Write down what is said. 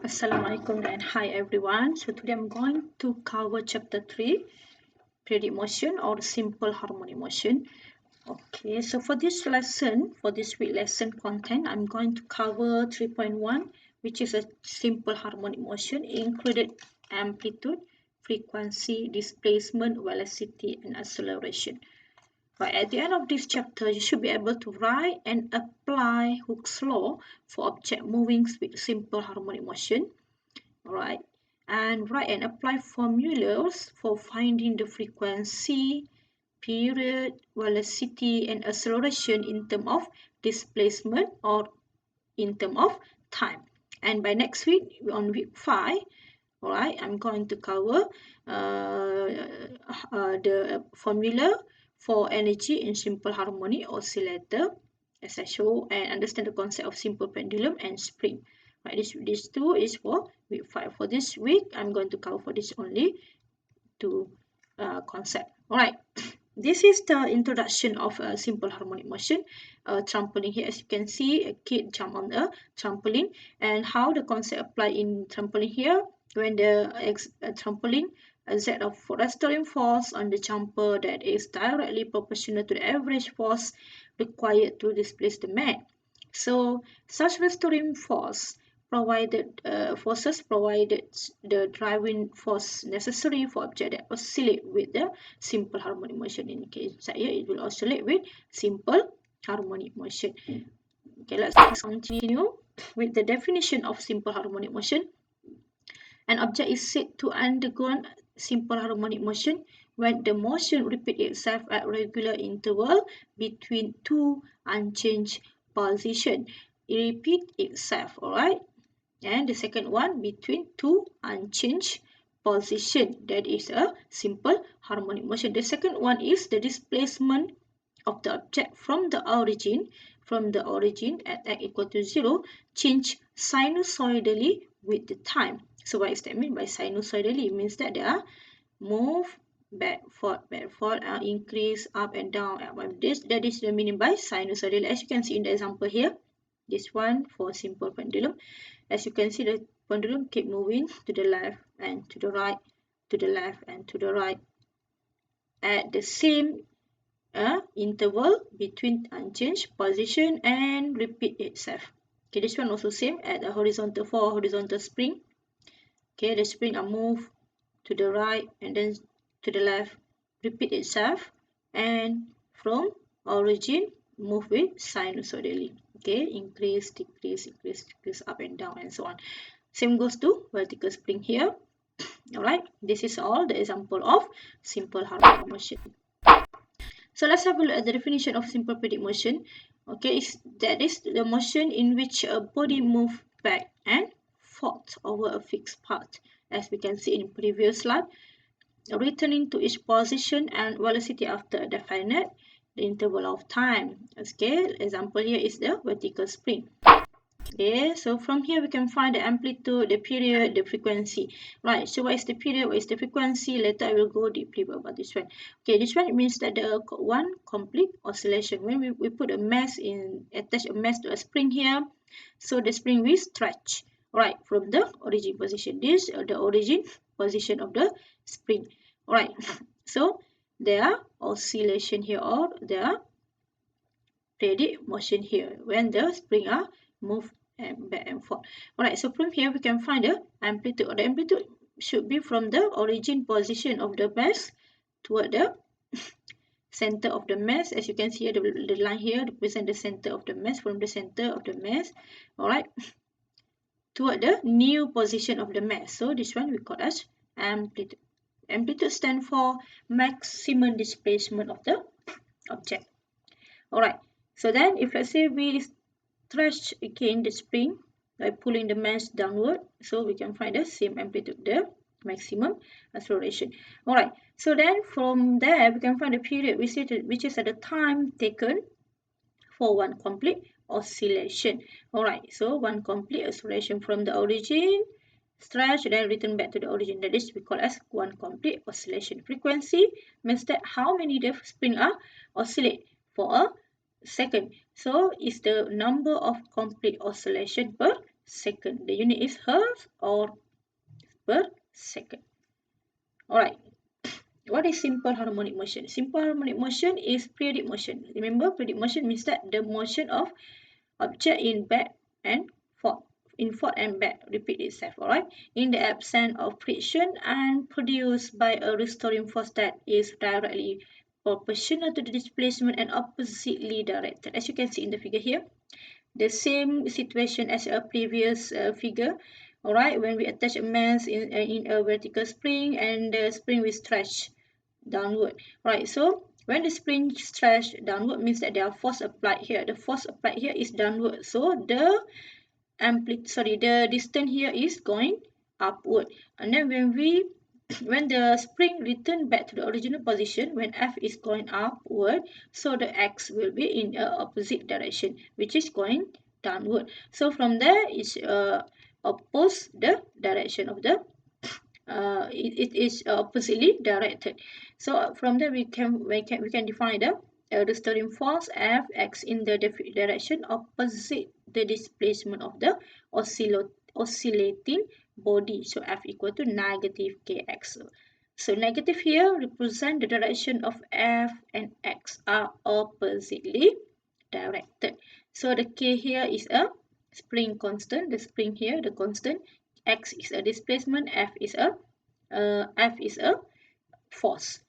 Assalamualaikum and hi everyone. So today I'm going to cover chapter 3, periodic motion or simple harmonic motion. Okay, so for this lesson, for this week lesson content, I'm going to cover 3.1, which is a simple harmonic motion, included amplitude, frequency, displacement, velocity, and acceleration. Right, at the end of this chapter, you should be able to write and apply Hooke's law for object moving with simple harmonic motion. Alright, and write and apply formulas for finding the frequency, period, velocity, and acceleration in terms of displacement or in terms of time. And by next week, on week 5, alright, I'm going to cover the formula for energy in simple harmonic oscillator, as I show, and understand the concept of simple pendulum and spring. Right, this two is for week 5. For this week, I'm going to cover for this only two concept. Alright, this is the introduction of a simple harmonic motion. Trampoline here, as you can see, a kid jump on a trampoline, and how the concept apply in trampoline here. When the trampoline exert a restoring force on the jumper that is directly proportional to the average force required to displace the man. So such restoring forces provided the driving force necessary for object that oscillate with the simple harmonic motion. In case here, it will oscillate with simple harmonic motion. Okay, let's continue with the definition of simple harmonic motion. An object is said to undergo simple harmonic motion when the motion repeats itself at regular interval between two unchanged positions. It repeats itself, alright? And the second one, between two unchanged positions. That is a simple harmonic motion. The second one is the displacement of the object from the origin at x equal to 0 change sinusoidally with the time. So what does that mean by sinusoidally? It means that they are move back, forth, increase, up and down. That is the meaning by sinusoidally. As you can see in the example here, this one for simple pendulum. As you can see, the pendulum keep moving to the left and to the right, to the left and to the right at the same interval between unchanged position and repeat itself. Okay, this one also same at the horizontal for horizontal spring. Okay, the spring are move to the right and then to the left, repeat itself, and from origin move with sinusoidally. Okay, increase, decrease, increase, decrease, up and down, and so on. Same goes to vertical spring here. Alright, this is all the example of simple harmonic motion. So let's have a look at the definition of simple periodic motion. Okay, that is the motion in which a body moves back and forth over a fixed path, as we can see in previous slide, returning to each position and velocity after a definite interval of time. Okay, example here is the vertical spring. Okay, so from here we can find the amplitude, the period, the frequency. Right, so what is the period, what is the frequency? Later I will go deeply about this one. Okay, this one, it means that the one complete oscillation. When we put a mass in, attach a mass to a spring here, so the spring will stretch, right, from the origin position. This is the origin position of the spring. Alright, so there are oscillation here, or there are periodic motion here when the spring are move and back and forth. Alright, so from here we can find the amplitude. The amplitude should be from the origin position of the mass toward the center of the mass. As you can see here, the line here represents the center of the mass, from the center of the mass, alright, toward the new position of the mass. So this one we call as amplitude. Amplitude stands for maximum displacement of the object. Alright, so then if let's say we stretch again the spring by pulling the mass downward, so we can find the same amplitude, the maximum acceleration. Alright, so then from there we can find the period, which is at the time taken for one complete oscillation. Alright, so one complete oscillation from the origin, stretch, then return back to the origin. That is we call as one complete oscillation. Frequency means that how many the spring are oscillate for a second. So it's the number of complete oscillation per second. The unit is hertz or per second. Alright. What is simple harmonic motion? Simple harmonic motion is periodic motion. Remember, periodic motion means that the motion of object in back and forth, in forth and back, repeat itself. Alright. In the absence of friction and produced by a restoring force that is directly proportional to the displacement and oppositely directed. As you can see in the figure here, the same situation as a previous figure. Alright, when we attach a mass in a vertical spring and the spring will stretch downward. Right, so when the spring stretch downward means that there are force applied here. The force applied here is downward. So the the distance here is going upward. And then when the spring return back to the original position, when F is going upward, so the X will be in the opposite direction, which is going downward. So from there, it's oppose the direction of the it is oppositely directed. So from there we can define the restoring force Fx in the direction opposite the displacement of the oscillating body. So F equal to negative kx. So negative here represent the direction of F and X are oppositely directed. So the k here is a spring constant. The spring here, the constant. X is a displacement. F is a force.